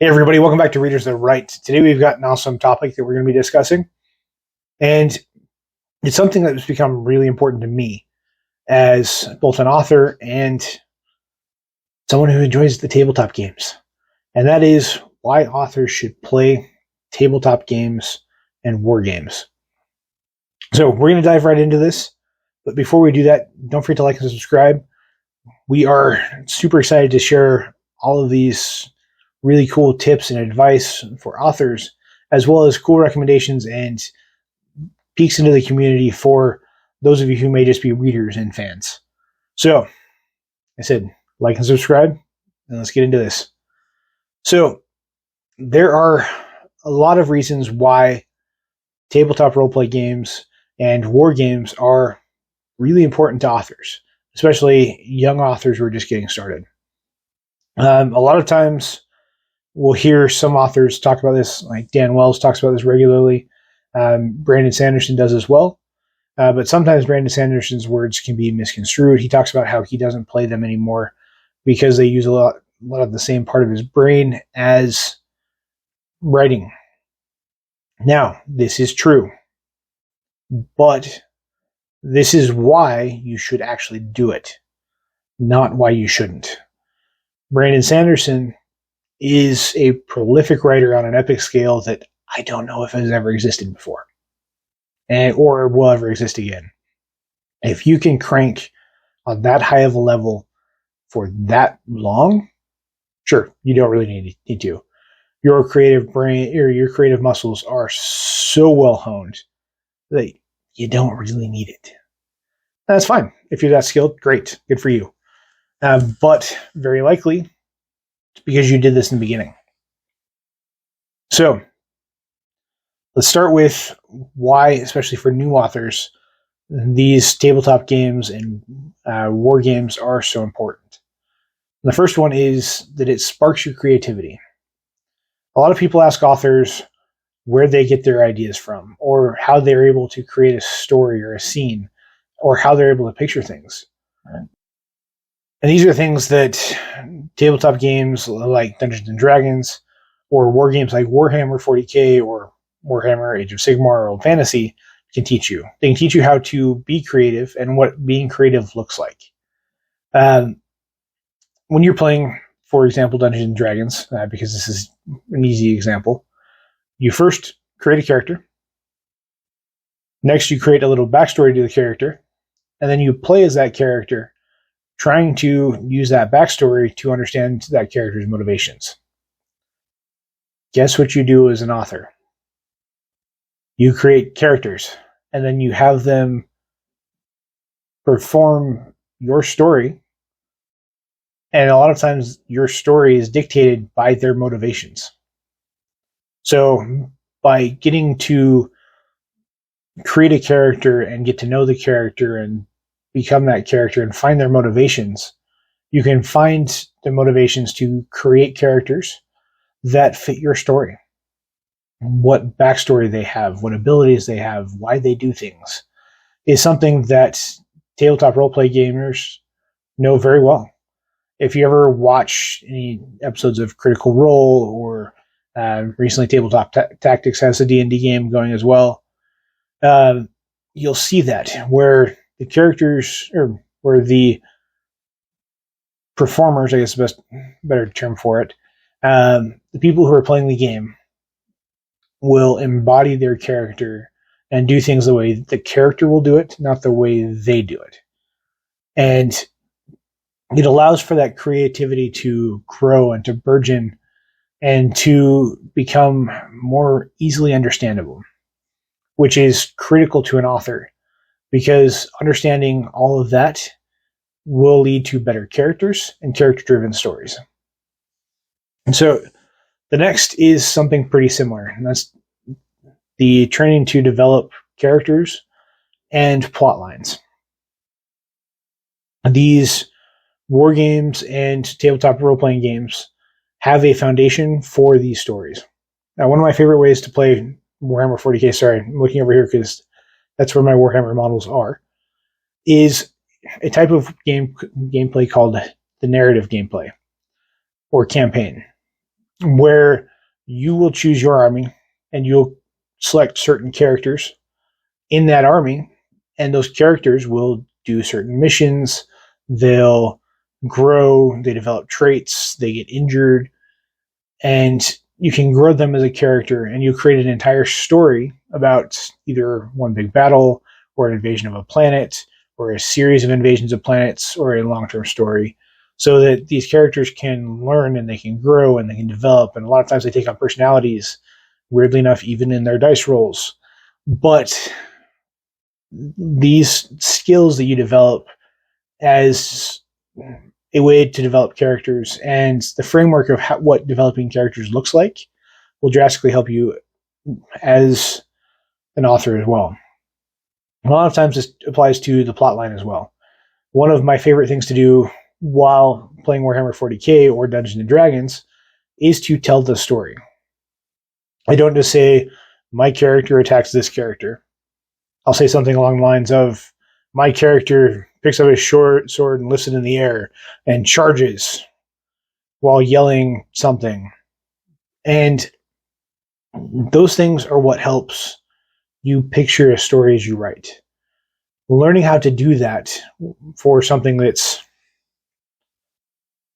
Hey everybody, welcome back to Readers That Write. Today we've got an awesome topic that we're going to be discussing, and it's something that has become really important to me as both an author and someone who enjoys the tabletop games. And that is why authors should play tabletop games and war games. So we're going to dive right into this, but before we do that, don't forget to like and subscribe. We are super excited to share all of these really cool tips and advice for authors, as well as cool recommendations and peeks into the community for those of you who may just be readers and fans. So, I said, like and subscribe, and let's get into this. So, there are a lot of reasons why tabletop roleplay games and war games are really important to authors, especially young authors who are just getting started. A lot of times, we'll hear some authors talk about this, like Dan Wells talks about this regularly. Brandon Sanderson does as well. But sometimes Brandon Sanderson's words can be misconstrued. He talks about how he doesn't play them anymore because they use a lot of the same part of his brain as writing. Now, this is true. But this is why you should actually do it, not why you shouldn't. Brandon Sanderson is a prolific writer on an epic scale that I don't know if has ever existed before, or will ever exist again. If you can crank on that high of a level for that long, sure, you don't really need to. Your creative brain or your creative muscles are so well honed that you don't really need it. That's fine. If you're that skilled, great, good for you. But very likely, because you did this in the beginning. So, let's start with why, especially for new authors, these tabletop games and war games are so important. And the first one is that it sparks your creativity. A lot of people ask authors where they get their ideas from, or how they're able to create a story or a scene, or how they're able to picture things. And these are things that tabletop games like Dungeons and Dragons, or war games like Warhammer 40k, or Warhammer Age of Sigmar, or Old Fantasy can teach you. They can teach you how to be creative and what being creative looks like. When you're playing, for example, Dungeons and Dragons, because this is an easy example, you first create a character. Next, you create a little backstory to the character, and then you play as that character, trying to use that backstory to understand that character's motivations. Guess what you do as an author? You create characters, and then you have them perform your story, and a lot of times your story is dictated by their motivations. So by getting to create a character and get to know the character and become that character and find their motivations, you can find the motivations to create characters that fit your story. What backstory they have, what abilities they have, why they do things, is something that tabletop roleplay gamers know very well. If you ever watch any episodes of Critical Role, or recently Tabletop Tactics has a D&D game going as well, you'll see that where the characters, or where the performers, I guess is the better term for it, the people who are playing the game will embody their character and do things the way the character will do it, not the way they do it. And it allows for that creativity to grow and to burgeon and to become more easily understandable, which is critical to an author, because understanding all of that will lead to better characters and character-driven stories. And so the next is something pretty similar, and that's the training to develop characters and plot lines. These war games and tabletop role-playing games have a foundation for these stories. Now, one of my favorite ways to play Warhammer 40k, sorry, I'm looking over here because that's where my Warhammer models are, is a type of gameplay called the narrative gameplay, or campaign. where you will choose your army and you'll select certain characters in that army, and those characters will do certain missions. They'll grow, they develop traits, they get injured, and you can grow them as a character, and you create an entire story about either one big battle or an invasion of a planet or a series of invasions of planets or a long-term story, so that these characters can learn and they can grow and they can develop. And a lot of times they take on personalities, weirdly enough, even in their dice rolls. But these skills that you develop as a way to develop characters and the framework of what developing characters looks like will drastically help you as an author as well. A lot of times this applies to the plotline as well. One of my favorite things to do while playing Warhammer 40k or Dungeons and Dragons is to tell the story. I don't just say, my character attacks this character. I'll say something along the lines of, my character picks up his short sword and lifts it in the air and charges while yelling something. And those things are what helps you picture a story as you write. Learning how to do that for something that's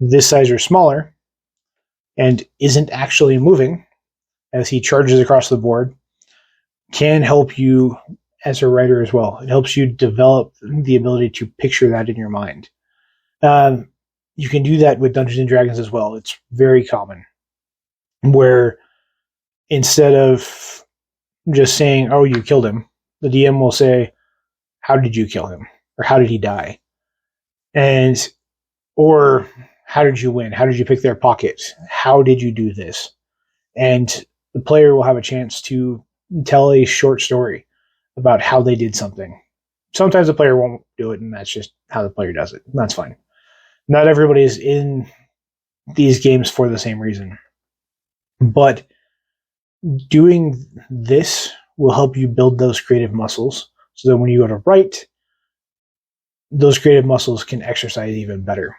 this size or smaller and isn't actually moving as he charges across the board can help you as a writer as well. It helps you develop the ability to picture that in your mind. You can do that with Dungeons and Dragons as well. It's very common, where instead of just saying, oh, you killed him, the DM will say, how did you kill him? Or how did he die? Or how did you win? How did you pick their pocket? How did you do this? And the player will have a chance to tell a short story about how they did something. Sometimes the player won't do it, and that's just how the player does it. That's fine. Not everybody is in these games for the same reason. But doing this will help you build those creative muscles so that when you go to write, those creative muscles can exercise even better.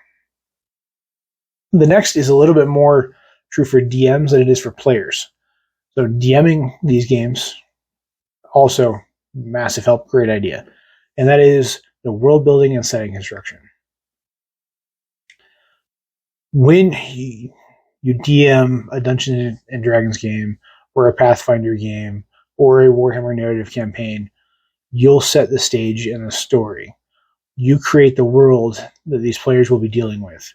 The next is a little bit more true for DMs than it is for players. So DMing these games, also massive help, great idea. And that is the world building and setting construction. When you DM a Dungeons and Dragons game or a Pathfinder game or a Warhammer narrative campaign, you'll set the stage and the story. You create the world that these players will be dealing with.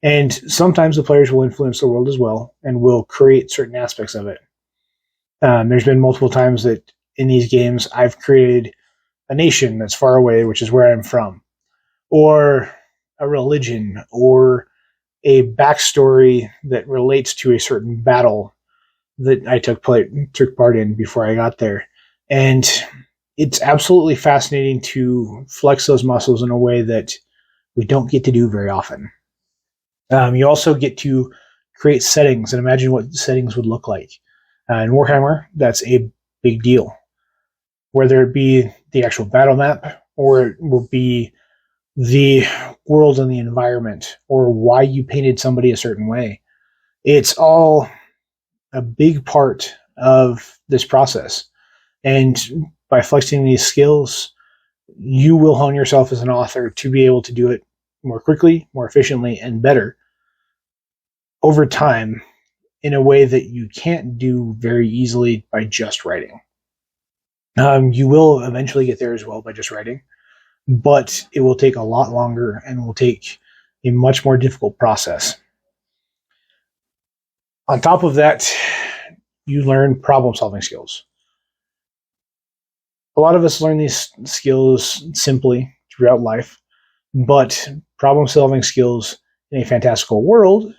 And sometimes the players will influence the world as well and will create certain aspects of it. There's been multiple times that in these games I've created a nation that's far away, which is where I'm from, or a religion, or a backstory that relates to a certain battle that I took part in before I got there. And it's absolutely fascinating to flex those muscles in a way that we don't get to do very often. You also get to create settings and imagine what settings would look like. In Warhammer, that's a big deal. Whether it be the actual battle map, or it will be the world and the environment, or why you painted somebody a certain way. It's all a big part of this process. And by flexing these skills, you will hone yourself as an author to be able to do it more quickly, more efficiently, and better over time in a way that you can't do very easily by just writing. You will eventually get there as well by just writing, but it will take a lot longer and will take a much more difficult process. On top of that, you learn problem-solving skills. A lot of us learn these skills simply throughout life, but problem-solving skills in a fantastical world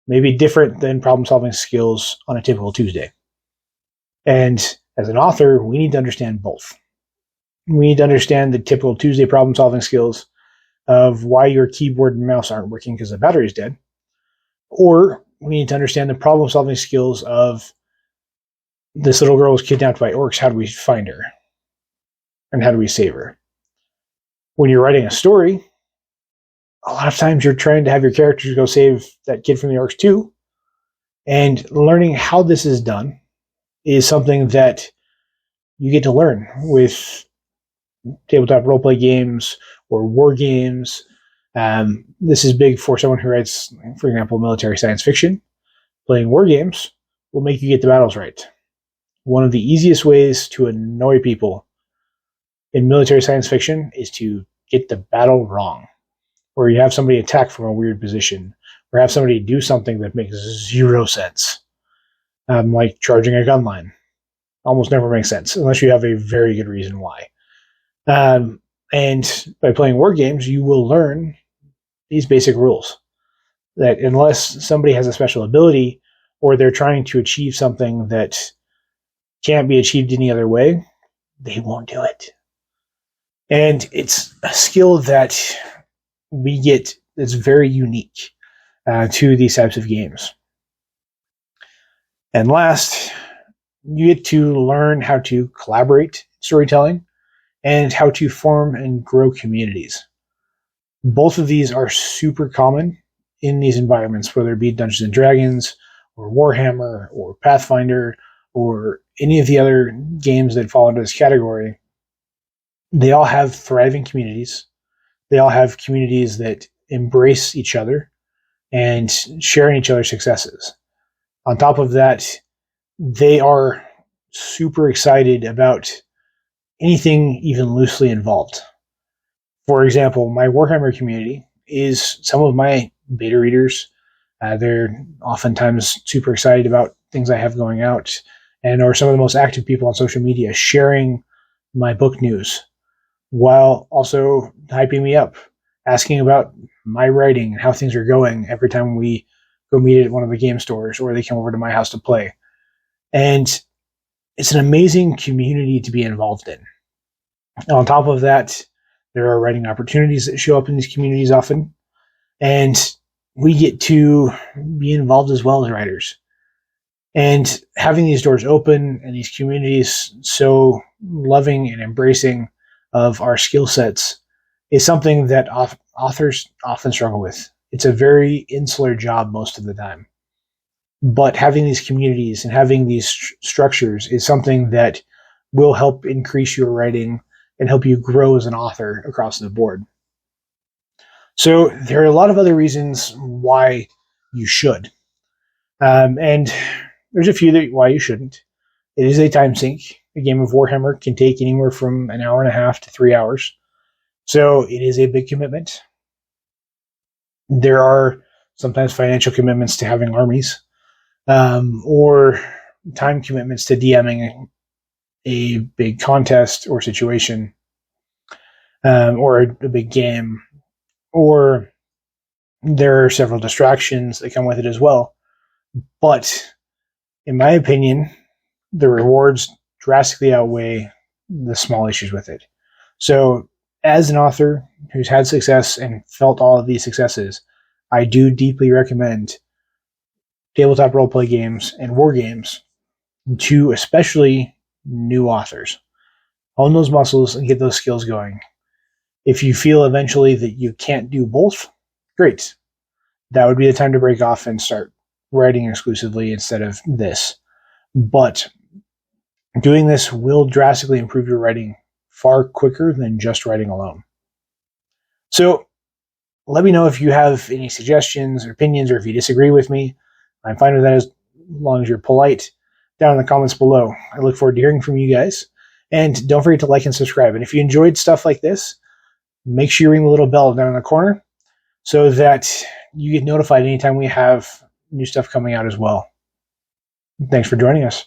may be different than problem-solving skills on a typical Tuesday. And as an author, we need to understand both. We need to understand the typical Tuesday problem-solving skills of why your keyboard and mouse aren't working because the battery's dead. Or we need to understand the problem-solving skills of this little girl was kidnapped by orcs. How do we find her? And how do we save her? When you're writing a story, a lot of times you're trying to have your characters go save that kid from the orcs too. And learning how this is done is something that you get to learn with tabletop roleplay games or war games. This is big for someone who writes, for example, military science fiction. Playing war games will make you get the battles right. One of the easiest ways to annoy people in military science fiction is to get the battle wrong, or you have somebody attack from a weird position, or have somebody do something that makes zero sense, like charging a gun line. Almost never makes sense unless you have a very good reason why. And by playing war games, you will learn these basic rules that unless somebody has a special ability or they're trying to achieve something that can't be achieved any other way, they won't do it. And it's a skill that we get that's very unique to these types of games. And last, you get to learn how to collaborate storytelling and how to form and grow communities. Both of these are super common in these environments, whether it be Dungeons and Dragons or Warhammer or Pathfinder or any of the other games that fall into this category. They all have thriving communities. They all have communities that embrace each other and share in each other's successes. On top of that, they are super excited about anything even loosely involved. For example, my Warhammer community is some of my beta readers. They're oftentimes super excited about things I have going out and are some of the most active people on social media, sharing my book news while also hyping me up, asking about my writing and how things are going every time we go meet at one of the game stores or they come over to my house to play. And it's an amazing community to be involved in. On top of that, there are writing opportunities that show up in these communities often, and we get to be involved as well as writers. And having these doors open and these communities so loving and embracing of our skill sets is something that authors often struggle with. It's a very insular job most of the time. But having these communities and having these structures is something that will help increase your writing and help you grow as an author across the board. So there are a lot of other reasons why you should. And there's a few that why you shouldn't. It is a time sink. A game of Warhammer can take anywhere from an hour and a half to 3 hours. So it is a big commitment. There are sometimes financial commitments to having armies, or time commitments to DMing a big contest or situation, or a big game, or there are several distractions that come with it as well. But in my opinion, the rewards drastically outweigh the small issues with it. So as an author who's had success and felt all of these successes, I do deeply recommend tabletop roleplay games and war games to especially new authors. Hone those muscles and get those skills going. If you feel eventually that you can't do both, great. That would be the time to break off and start writing exclusively instead of this. But doing this will drastically improve your writing far quicker than just writing alone. So let me know if you have any suggestions or opinions, or if you disagree with me. I'm fine with that as long as you're polite down in the comments below. I look forward to hearing from you guys. And don't forget to like and subscribe. And if you enjoyed stuff like this, make sure you ring the little bell down in the corner so that you get notified anytime we have new stuff coming out as well. Thanks for joining us.